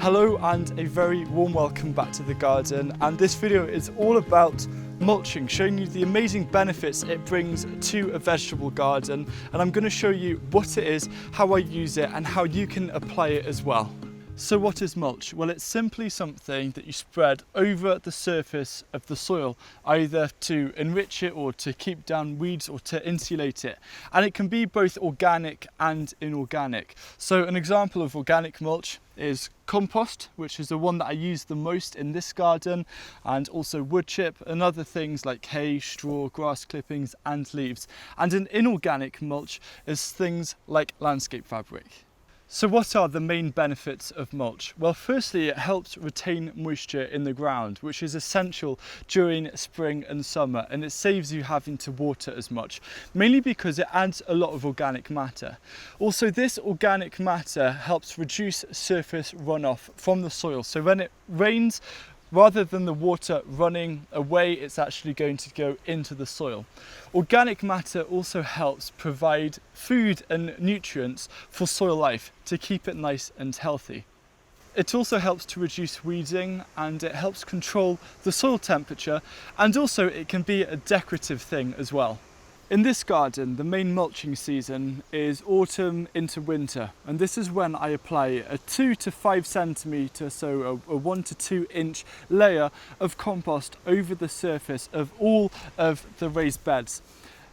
Hello and a very warm welcome back to the garden, and this video is all about mulching, showing you the amazing benefits it brings to a vegetable garden, and I'm going to show you what it is, how I use it and how you can apply it as well. So what is mulch? Well, it's simply something that you spread over the surface of the soil, either to enrich it or to keep down weeds or to insulate it. And it can be both organic and inorganic. So an example of organic mulch is compost, which is the one that I use the most in this garden, and also wood chip and other things like hay, straw, grass clippings and leaves. And an inorganic mulch is things like landscape fabric. So what are the main benefits of mulch? Well, firstly, it helps retain moisture in the ground, which is essential during spring and summer, and it saves you having to water as much, mainly because it adds a lot of organic matter. Also, this organic matter helps reduce surface runoff from the soil. So when it rains, rather than the water running away, it's actually going to go into the soil. Organic matter also helps provide food and nutrients for soil life to keep it nice and healthy. It also helps to reduce weeding, and it helps control the soil temperature, and also it can be a decorative thing as well. In this garden, the main mulching season is autumn into winter, and this is when I apply a 2 to 5 centimetre, so a 1 to 2 inch layer of compost over the surface of all of the raised beds.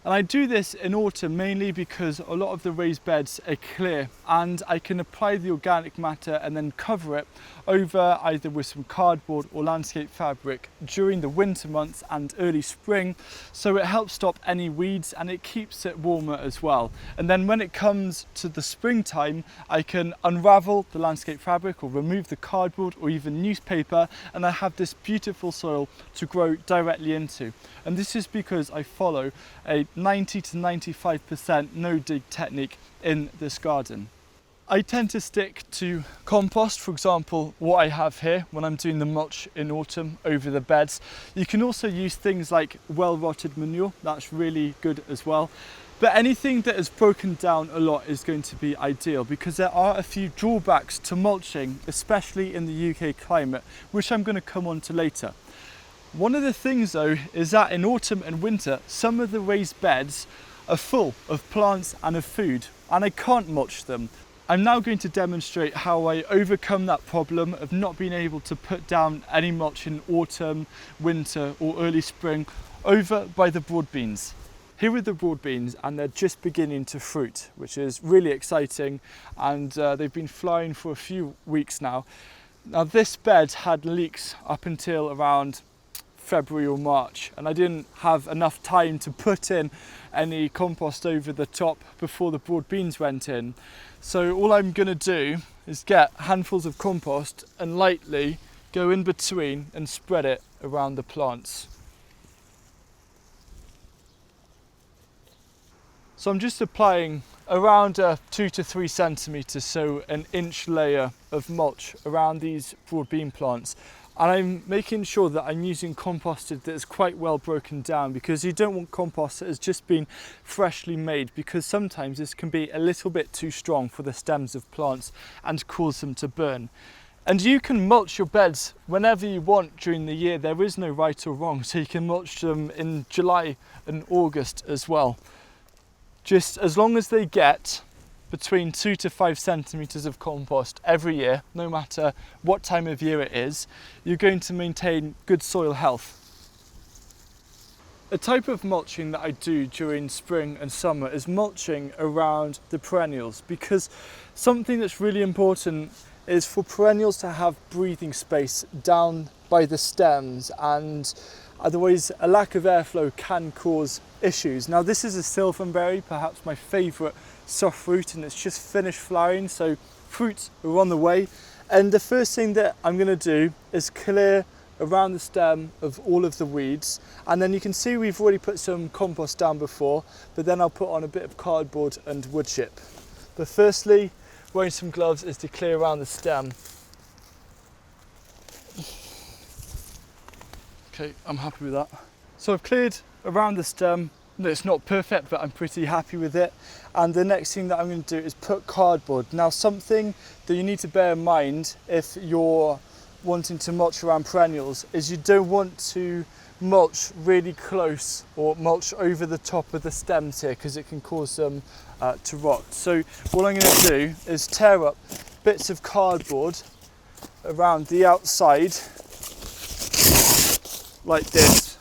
And I do this in autumn mainly because a lot of the raised beds are clear, and I can apply the organic matter and then cover it over either with some cardboard or landscape fabric during the winter months and early spring, so it helps stop any weeds and it keeps it warmer as well. And then when it comes to the springtime, I can unravel the landscape fabric or remove the cardboard or even newspaper, and I have this beautiful soil to grow directly into. And this is because I follow a 90 to 95% no-dig technique in this garden. I tend to stick to compost, for example, what I have here when I'm doing the mulch in autumn over the beds. You can also use things like well-rotted manure, that's really good as well. But anything that is broken down a lot is going to be ideal, because there are a few drawbacks to mulching, especially in the UK climate, which I'm going to come on to later. One of the things though is that in autumn and winter, some of the raised beds are full of plants and of food, and I can't mulch them. I'm now going to demonstrate how I overcome that problem of not being able to put down any mulch in autumn, winter or early spring over by the broad beans. Here are the broad beans, and they're just beginning to fruit, which is really exciting, and they've been flying for a few weeks now. Now this bed had leeks up until around February or March, and I didn't have enough time to put in any compost over the top before the broad beans went in. So all I'm going to do is get handfuls of compost and lightly go in between and spread it around the plants. So I'm just applying around 2 to 3 centimetres, so an inch layer of mulch around these broad bean plants. And I'm making sure that I'm using composted that is quite well broken down, because you don't want compost that has just been freshly made, because sometimes this can be a little bit too strong for the stems of plants and cause them to burn. And you can mulch your beds whenever you want during the year. There is no right or wrong, so you can mulch them in July and August as well. Just as long as they get between 2 to 5 centimetres of compost every year, no matter what time of year it is, you're going to maintain good soil health. A type of mulching that I do during spring and summer is mulching around the perennials, because something that's really important is for perennials to have breathing space down by the stems, and otherwise a lack of airflow can cause issues. Now this is a silverberry, perhaps my favourite soft fruit, and it's just finished flowering, so fruits are on the way. And the first thing that I'm going to do is clear around the stem of all of the weeds, and then you can see we've already put some compost down before, but then I'll put on a bit of cardboard and wood chip. But firstly, wearing some gloves is to clear around the stem. Okay, I'm happy with that. So I've cleared around the stem It's not perfect, but I'm pretty happy with it. And the next thing that I'm going to do is put cardboard. Now, something that you need to bear in mind if you're wanting to mulch around perennials is you don't want to mulch really close or mulch over the top of the stems here, because it can cause them to rot. So what I'm going to do is tear up bits of cardboard around the outside like this,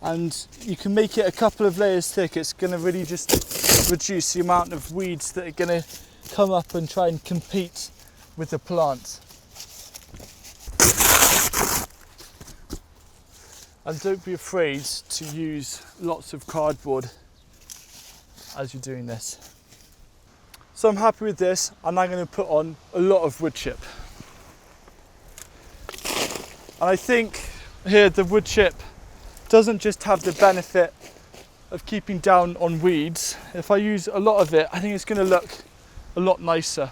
and you can make it a couple of layers thick. It's going to really just reduce the amount of weeds that are going to come up and try and compete with the plant. And don't be afraid to use lots of cardboard as you're doing this. So I'm happy with this, and I'm going to put on a lot of wood chip. And I think here the wood chip doesn't just have the benefit of keeping down on weeds. If I use a lot of it, I think it's going to look a lot nicer.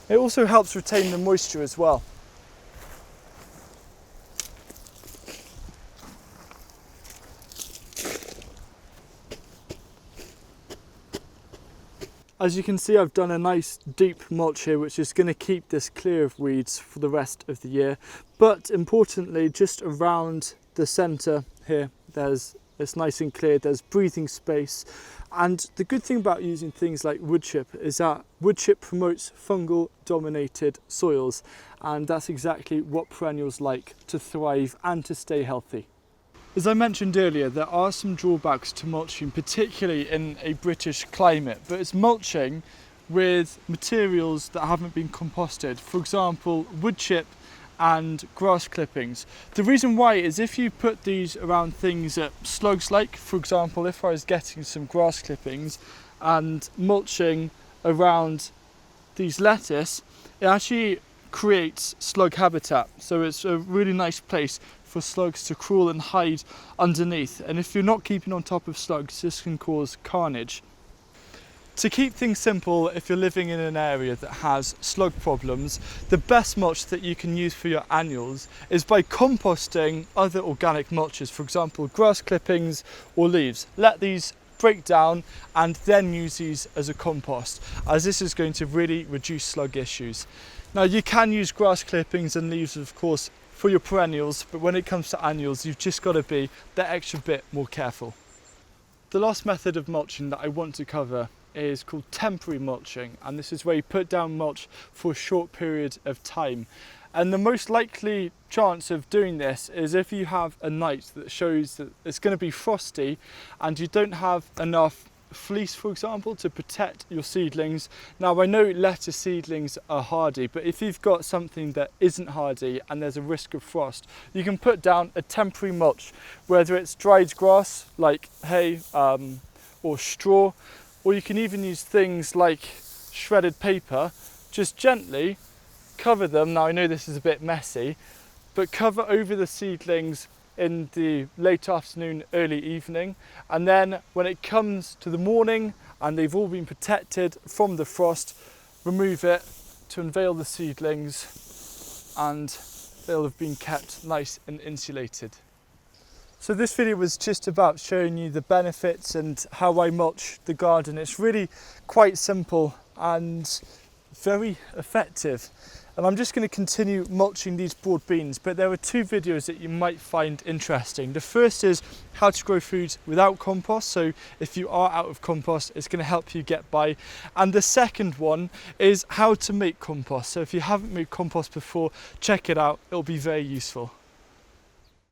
It also helps retain the moisture as well. As you can see, I've done a nice deep mulch here, which is going to keep this clear of weeds for the rest of the year. But importantly, just around the centre here, it's nice and clear, there's breathing space. And the good thing about using things like wood chip is that wood chip promotes fungal dominated soils, and that's exactly what perennials like to thrive and to stay healthy. As I mentioned earlier, there are some drawbacks to mulching, particularly in a British climate, but it's mulching with materials that haven't been composted. For example, wood chip and grass clippings. The reason why is if you put these around things that slugs like, for example, if I was getting some grass clippings and mulching around these lettuce, it actually creates slug habitat. So it's a really nice place for slugs to crawl and hide underneath. And if you're not keeping on top of slugs, this can cause carnage. To keep things simple, if you're living in an area that has slug problems, the best mulch that you can use for your annuals is by composting other organic mulches, for example, grass clippings or leaves. Let these break down and then use these as a compost, as this is going to really reduce slug issues. Now, you can use grass clippings and leaves, of course, for your perennials, but when it comes to annuals, you've just got to be that extra bit more careful. The last method of mulching that I want to cover is called temporary mulching, and this is where you put down mulch for a short period of time. And the most likely chance of doing this is if you have a night that shows that it's going to be frosty and you don't have enough fleece, for example, to protect your seedlings. Now, I know lettuce seedlings are hardy, but if you've got something that isn't hardy and there's a risk of frost, you can put down a temporary mulch, whether it's dried grass like hay or straw, or you can even use things like shredded paper. Just gently cover them. Now, I know this is a bit messy, but cover over the seedlings in the late afternoon, early evening, and then when it comes to the morning and they've all been protected from the frost, remove it to unveil the seedlings, and they'll have been kept nice and insulated. So this video was just about showing you the benefits and how I mulch the garden. It's really quite simple and very effective. And I'm just going to continue mulching these broad beans, but there are two videos that you might find interesting. The first is how to grow food without compost, so if you are out of compost, it's going to help you get by. And the second one is how to make compost. So if you haven't made compost before, check it out, it'll be very useful.